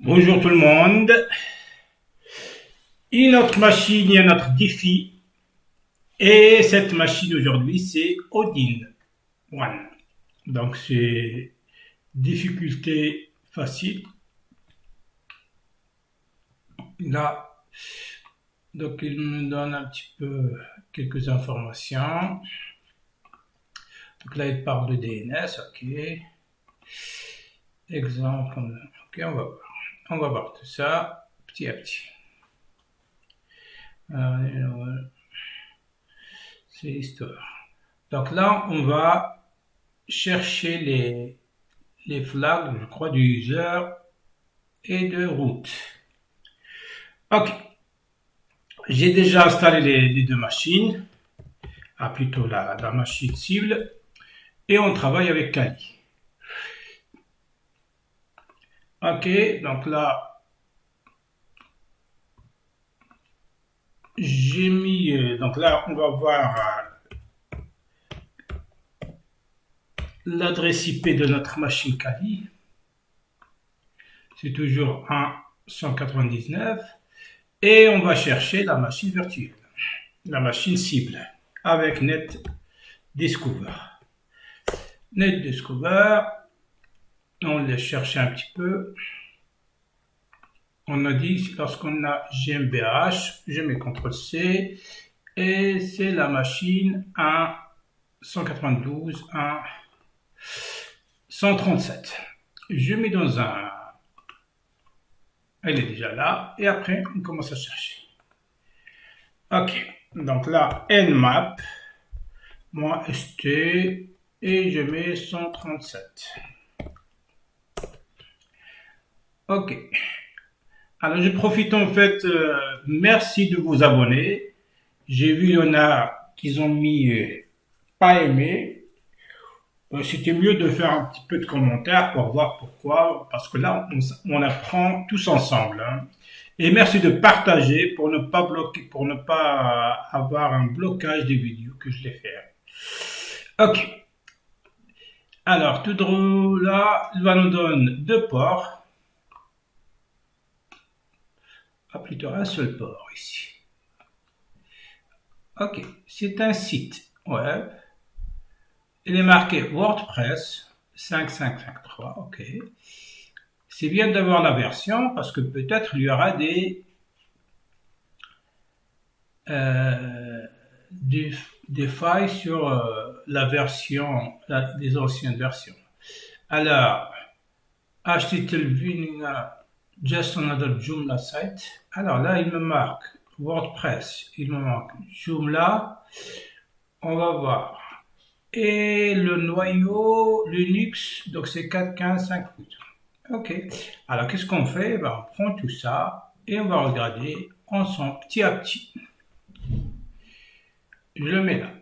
Bonjour tout le monde. Une autre machine et un autre défi. Et cette machine aujourd'hui, c'est Odin One. Donc c'est difficulté facile. Là, donc il me donne un petit peu quelques informations. Donc là, il parle de DNS, ok. Exemple, ok, on va voir. On va voir tout ça petit à petit. C'est l'histoire. Donc là, on va chercher les flags, je crois, du user et de root. Ok. J'ai déjà installé les deux machines, plutôt la machine cible, et on travaille avec Kali. Ok, donc là, j'ai mis, donc là, on va voir l'adresse IP de notre machine Kali. C'est toujours 199. Et on va chercher la machine virtuelle, la machine cible, avec NetDiscover. NetDiscover, on les cherche un petit peu. On a dit, lorsqu'on a GmbH, je mets CTRL-C, et c'est la machine 192, 137. Je mets dans un... Elle est déjà là, et après, on commence à chercher. Ok, donc là, nmap, moi st, et je mets 137. Ok. Alors, je profite en fait, merci de vous abonner. J'ai vu, il y en a qui ont mis pas aimé. C'était mieux de faire un petit peu de commentaires pour voir pourquoi, parce que là, on apprend tous ensemble. Hein. Et merci de partager pour ne pas bloquer, pour ne pas avoir un blocage des vidéos que je vais faire. Ok. Alors, tout drôle là, il va nous donner deux ports. Plutôt un seul port ici. Ok, c'est un site web. Il est marqué WordPress 5.5.3. Ok. C'est bien d'avoir la version parce que peut-être il y aura des failles sur la version, les anciennes versions. Alors, HTTP just another Joomla site. Alors là, il me marque WordPress, il me manque Joomla. On va voir. Et le noyau Linux, donc c'est 4.15.5.8. Ok. Alors qu'est-ce qu'on fait? Ben, on prend tout ça et on va regarder ensemble petit à petit. Je le mets là.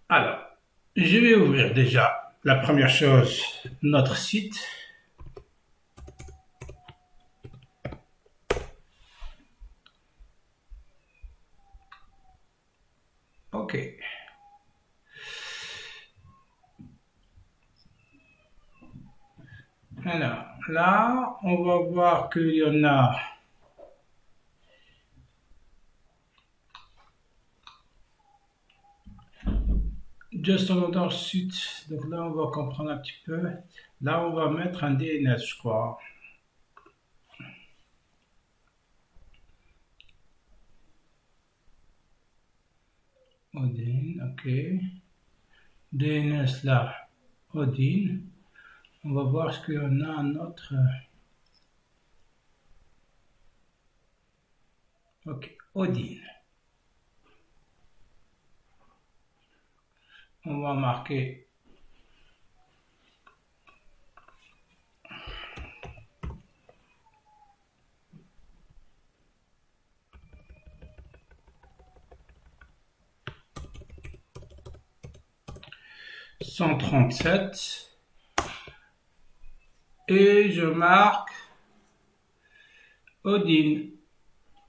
Alors, je vais ouvrir déjà la première chose, notre site. Ok. Alors, là, on va voir qu'il y en a just another site. Donc là, on va comprendre un petit peu. Là, on va mettre un DNS, je crois. Odin, ok. DNS là, Odin. On va voir ce qu'il y en a un autre. Ok, Odin. On va marquer $137 et je marque Odin.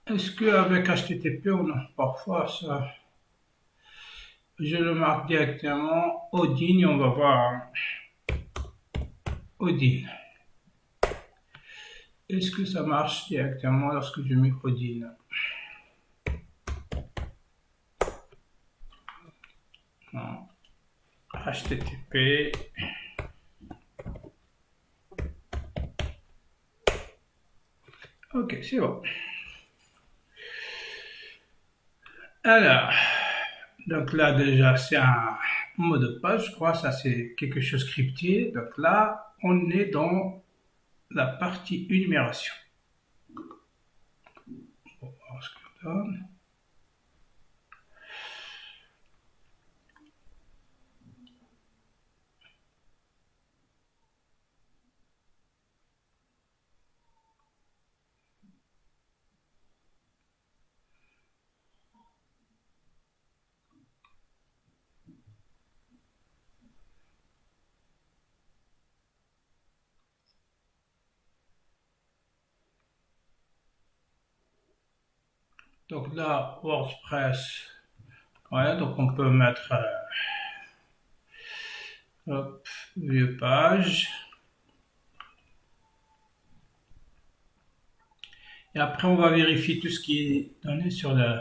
Est-ce qu'avec HTTP on a parfois ça? Je le marque directement Odin et on va voir. Odin. Est-ce que ça marche directement lorsque je mets Odin? Non. HTTP. Ok, c'est bon. Alors, donc là déjà c'est un mot de passe, je crois, ça c'est quelque chose crypté. Donc là, on est dans la partie énumération. On va voir ce que ça donne. Donc là, WordPress, ouais, donc on peut mettre hop, vieux page. Et après, on va vérifier tout ce qui est donné sur le.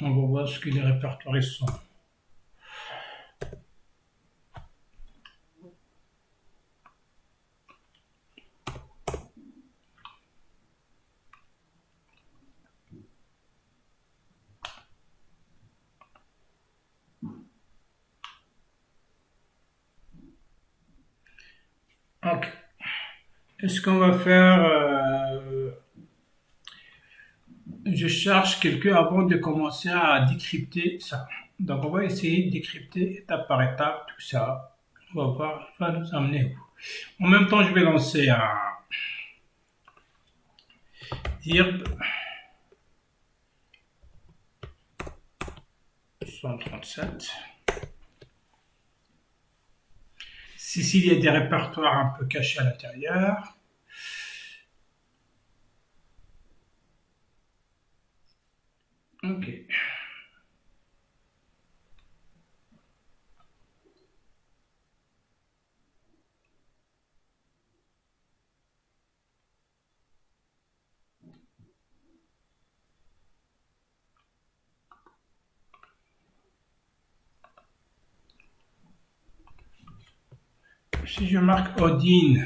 On va voir ce que les répertoires sont. Ok. Est-ce qu'on va faire je cherche quelqu'un avant de commencer à décrypter ça. Donc on va essayer de décrypter étape par étape tout ça. On va voir, ça va nous amener où. En même temps, je vais lancer un dirb 137. S'il y a des répertoires un peu cachés à l'intérieur. Ok. Si je marque Odin,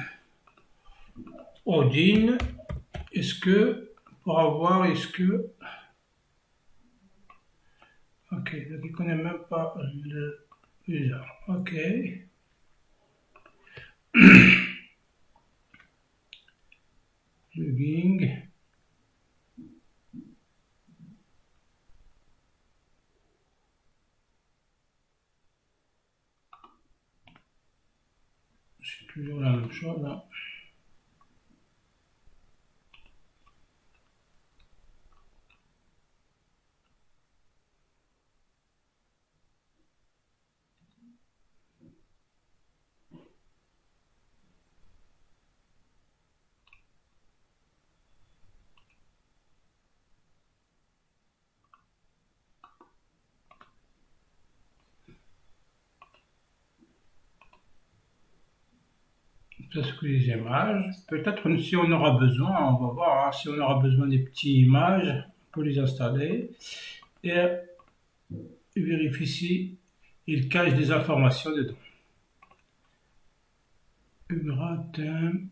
est-ce que, pour avoir, est-ce que, ok, donc il ne connaît même pas le user, ok. Plugin, c'est toujours la même chose là. Parce que les images, peut-être si on aura besoin, on va voir, hein, si on aura besoin des petites images, on peut les installer et vérifier si il cache des informations dedans. Thème,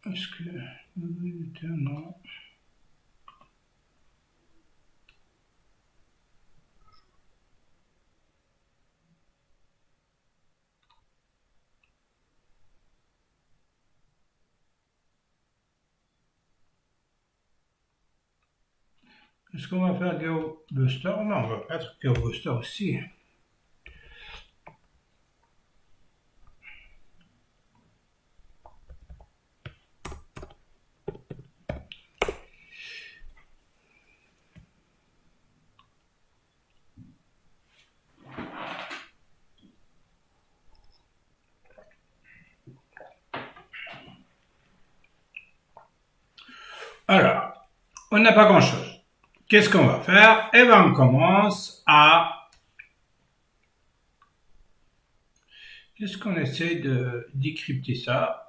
est-ce que non. Est-ce qu'on va faire GeoBuster? Non, on va mettre GeoBuster aussi. Alors, on n'a pas grand-chose. Qu'est-ce qu'on va faire? Eh bien, on commence à... Est-ce qu'on essaie de décrypter ça?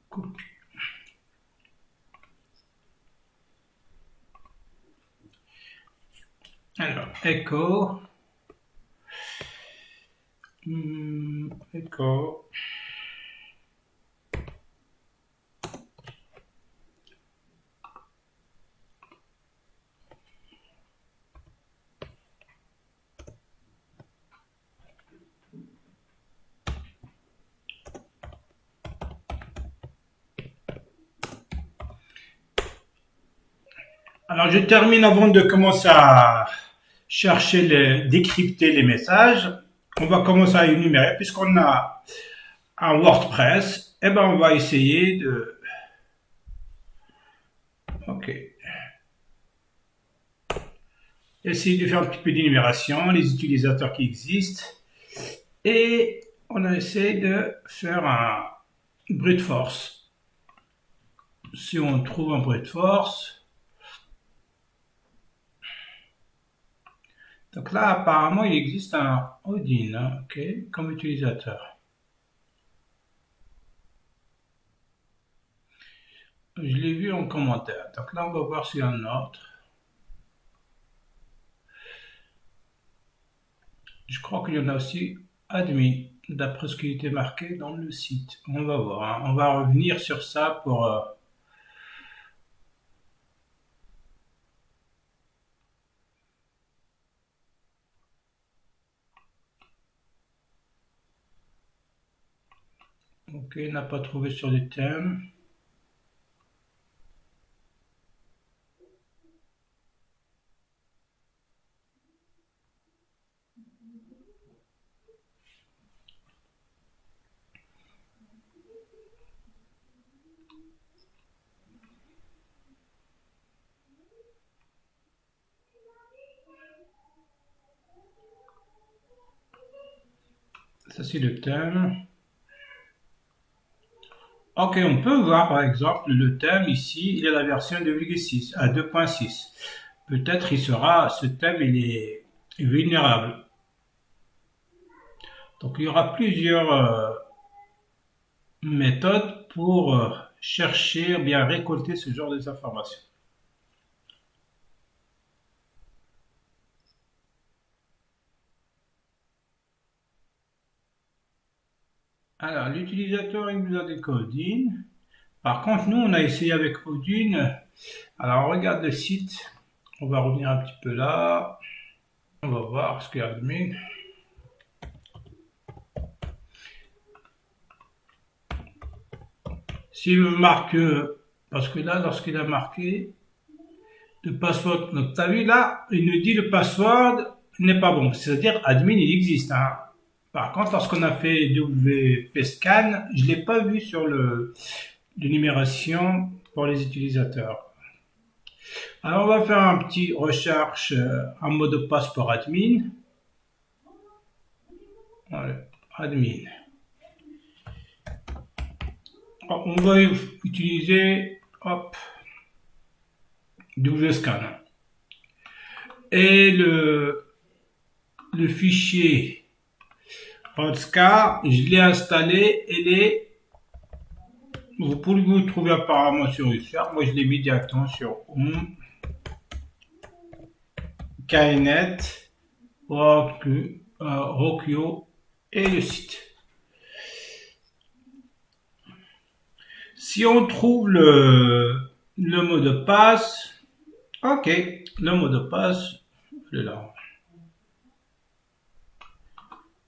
Copie. Alors, echo. Echo. Alors, je termine avant de commencer à chercher décrypter les messages. On va commencer à énumérer puisqu'on a un WordPress. Eh ben, on va essayer de... Ok. Essayer de faire un petit peu d'énumération, les utilisateurs qui existent. Et on a essayé de faire un brute force. Si on trouve un brute force, donc là apparemment il existe un Odin, hein, ok, comme utilisateur. Je l'ai vu en commentaire. Donc là on va voir s'il y a un autre. Je crois qu'il y en a aussi admin, d'après ce qui était marqué dans le site. On va voir, hein. On va revenir sur ça pour... Ok, on n'a pas trouvé sur les thèmes. Ça c'est le thème. Ok, on peut voir par exemple le thème ici, il est la version 2.6 à 2.6. Peut-être il sera, ce thème il est vulnérable. Donc il y aura plusieurs méthodes pour chercher, bien récolter ce genre d'informations. Alors l'utilisateur il nous a des Odin. Par contre nous on a essayé avec Odin. Alors on regarde le site, on va revenir un petit peu là. On va voir ce qu'il y a admin. S'il me marque, parce que là, lorsqu'il a marqué le password, donc t'as vu là, il nous dit le password n'est pas bon. C'est-à-dire admin, il existe, hein. Par contre, lorsqu'on a fait WP scan, je l'ai pas vu sur l'énumération pour les utilisateurs. Alors, on va faire un petit recherche, un mot de passe pour admin. Voilà, admin. On va utiliser, hop, WScan. Et le fichier Rodscar, je l'ai installé vous pouvez vous trouver apparemment sur User. Moi, je l'ai mis directement sur Home, Knet, Rokyo et le site. Si on trouve le mot de passe, ok, le mot de passe, je l'ai là.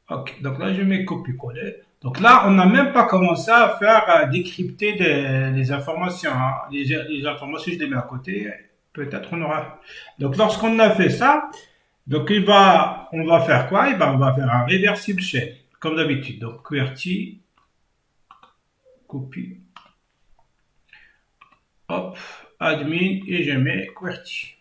Ok, donc là je mets copier-coller. Donc là, on n'a même pas commencé à faire décrypter les informations, hein. Les informations, je les mets à côté. Peut-être on aura. Donc lorsqu'on a fait ça, donc on va faire quoi? On va faire un reversible shell, comme d'habitude. Donc QWERTY, copie, hop, admin et je mets QWERTY.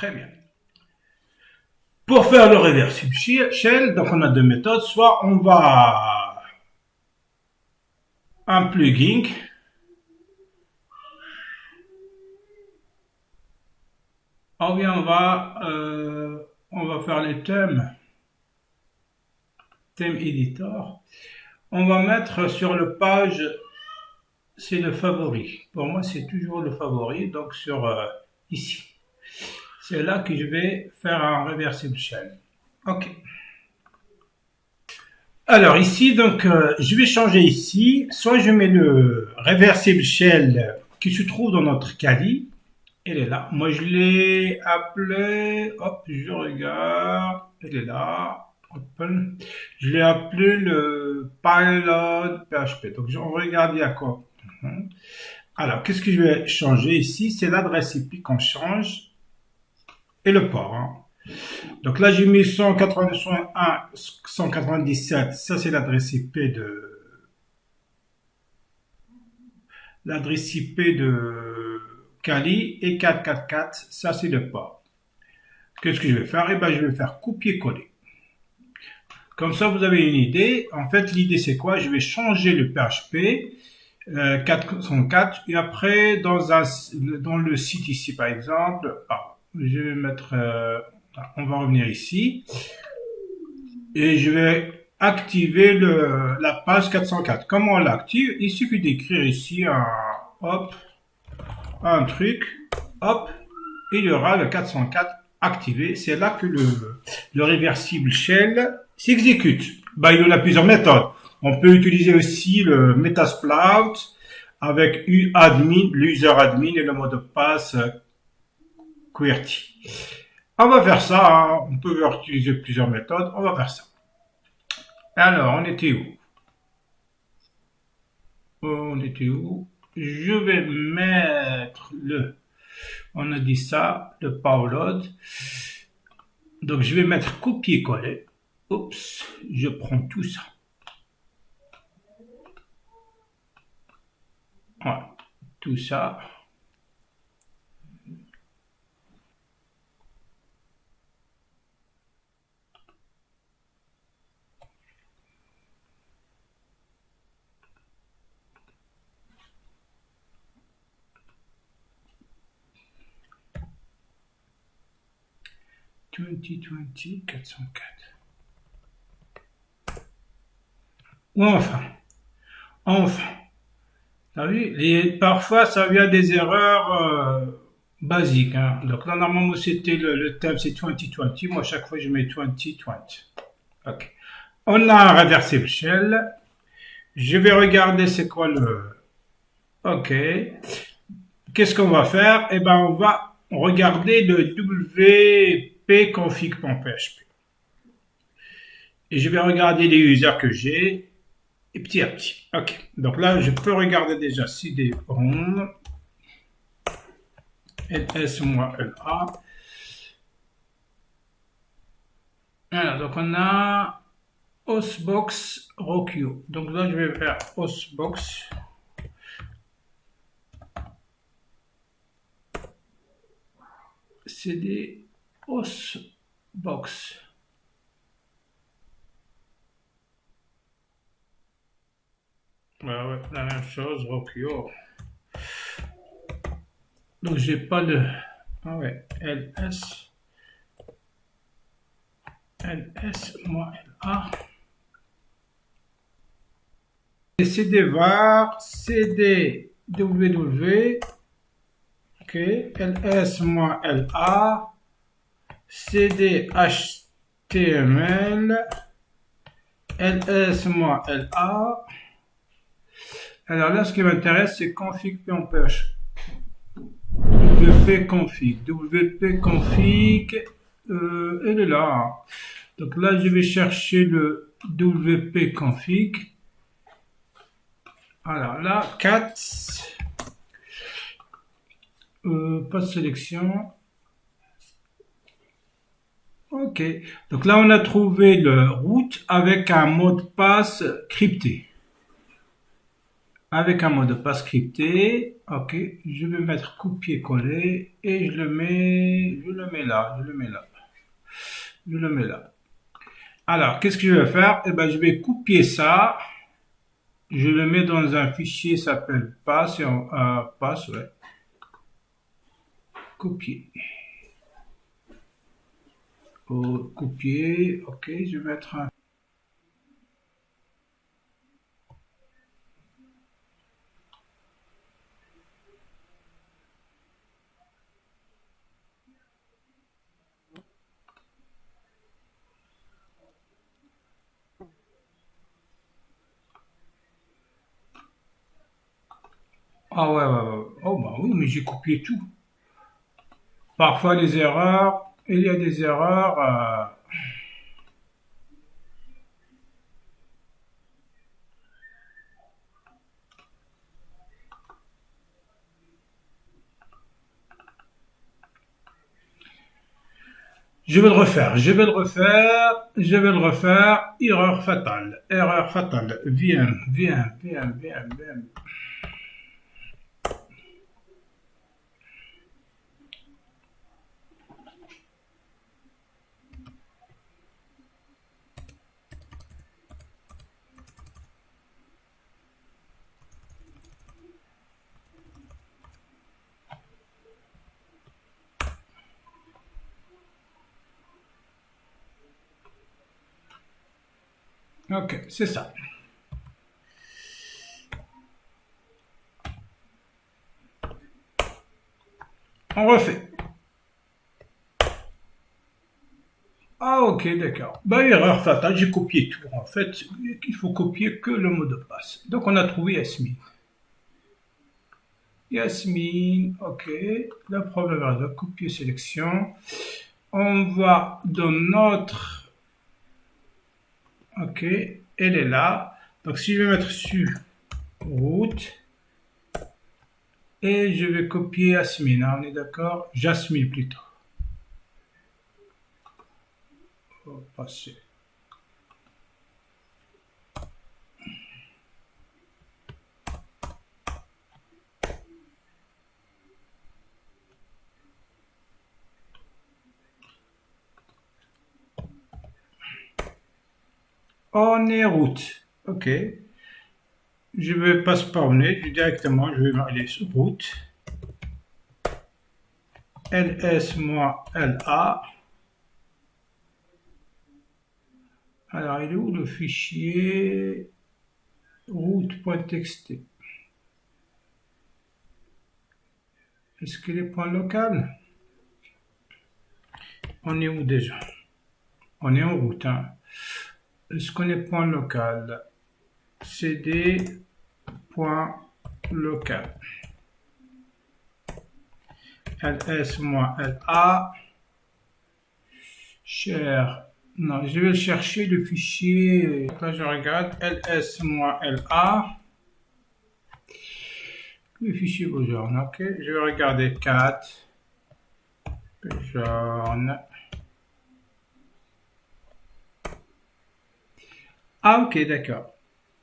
Très bien. Pour faire le reversible shell, donc on a deux méthodes. Soit on va un plugin, ou bien on va faire les thèmes editor. On va mettre sur le page, c'est le favori. Pour moi, c'est toujours le favori. Donc sur ici, c'est là que je vais faire un reversible shell. Ok. Alors ici, donc, je vais changer ici. Soit je mets le reversible shell qui se trouve dans notre Kali. Elle est là. Moi, je l'ai appelé. Hop, je regarde. Elle est là. Open. Je l'ai appelé le pilot PHP. Donc, on regarde il y a quoi. Alors, qu'est-ce que je vais changer ici? C'est l'adresse IP qu'on change et le port. Hein. Donc là, j'ai mis 197. Ça, c'est l'adresse IP de Kali et 444. Ça, c'est le port. Qu'est-ce que je vais faire? Eh ben, je vais faire copier-coller. Comme ça, vous avez une idée. En fait, l'idée, c'est quoi? Je vais changer le PHP 404 et après, dans le site ici, par exemple, je vais mettre... on va revenir ici et je vais activer la page 404. Comment on l'active? Il suffit d'écrire ici un truc, hop, et il y aura le 404 activé. C'est là que le reversible shell s'exécute. Il y en a plusieurs méthodes. On peut utiliser aussi le Metasploit avec l'user admin et le mot de passe QWERTY. On va faire ça, hein. On peut utiliser plusieurs méthodes, on va faire ça. Alors, on était où? Je vais mettre on a dit ça, le powerload. Donc, je vais mettre copier-coller. Oups, je prends tout ça. Voilà, tout ça. « 2020 404 ». Enfin. T'as vu, parfois, ça vient des erreurs basiques. Hein. Donc là, normalement, c'était le thème, c'est 2020. Moi, chaque fois, je mets 2020. Ok. On a un reversible shell. Je vais regarder c'est quoi Ok. Qu'est-ce qu'on va faire? Eh ben, on va regarder le wp-config.php. Et je vais regarder les users que j'ai. Et petit à petit. Ok. Donc là, je peux regarder déjà cd-rom, ls-la. Alors, donc on a hostbox rockio. Donc là, je vais faire hostbox. cd hostbox. Ouais, la même chose, Rockio. Donc, j'ai pas le. Ah ouais, moi, LA. Et CD var, CD www. Ok, ls, moi, LA. CD HTML. ls, moi, LA. Alors là, ce qui m'intéresse, c'est config.php. wp-config, elle est là. Donc là, je vais chercher le wp-config. Alors là, 4, pas de sélection. Ok. Donc là, on a trouvé le root avec un mot de passe crypté. avec un mot de passe crypté. Ok, je vais mettre copier-coller et je le mets là, je le mets là. Alors, qu'est-ce que je vais faire? Eh ben, je vais copier ça. Je le mets dans un fichier qui s'appelle passe, passe, ouais. Copier. Copier, ok, je vais mettre un. Ah ouais, ouais, ouais. Oh bah oui, mais j'ai copié tout. Parfois les erreurs, il y a des erreurs. Je vais le refaire, je vais le refaire, je vais le refaire. Erreur fatale. Viens, viens, viens, viens, viens. Ok, c'est ça. On refait. Ah ok, d'accord. Bah erreur fatale, j'ai copié tout. En fait, il faut copier que le mot de passe. Donc on a trouvé Yasmine. Yasmine, ok. Le problème est de copier sélection. On va dans notre. Ok, elle est là. Donc si je vais mettre sur route et je vais copier Yasmine, hein, on est d'accord? Jasmine plutôt. On va passer. On est route. Ok. Je ne vais pas spawner directement, je vais aller sur route. ls-la. Alors, il est où le fichier route.txt? Est-ce qu'il est point local? On est où déjà? On est en route. Hein. Est-ce qu'on est point local? cd point local. ls-la. Share. Non, je vais chercher le fichier. Là, je regarde ls-la. Le fichier Bullhorn, ok. Je vais regarder cat. Bullhorn. Ah, ok, d'accord.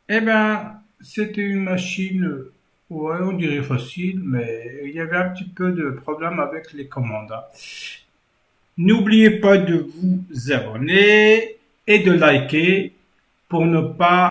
Eh ben, c'était une machine, ouais, on dirait facile, mais il y avait un petit peu de problème avec les commandes. Hein. N'oubliez pas de vous abonner et de liker pour ne pas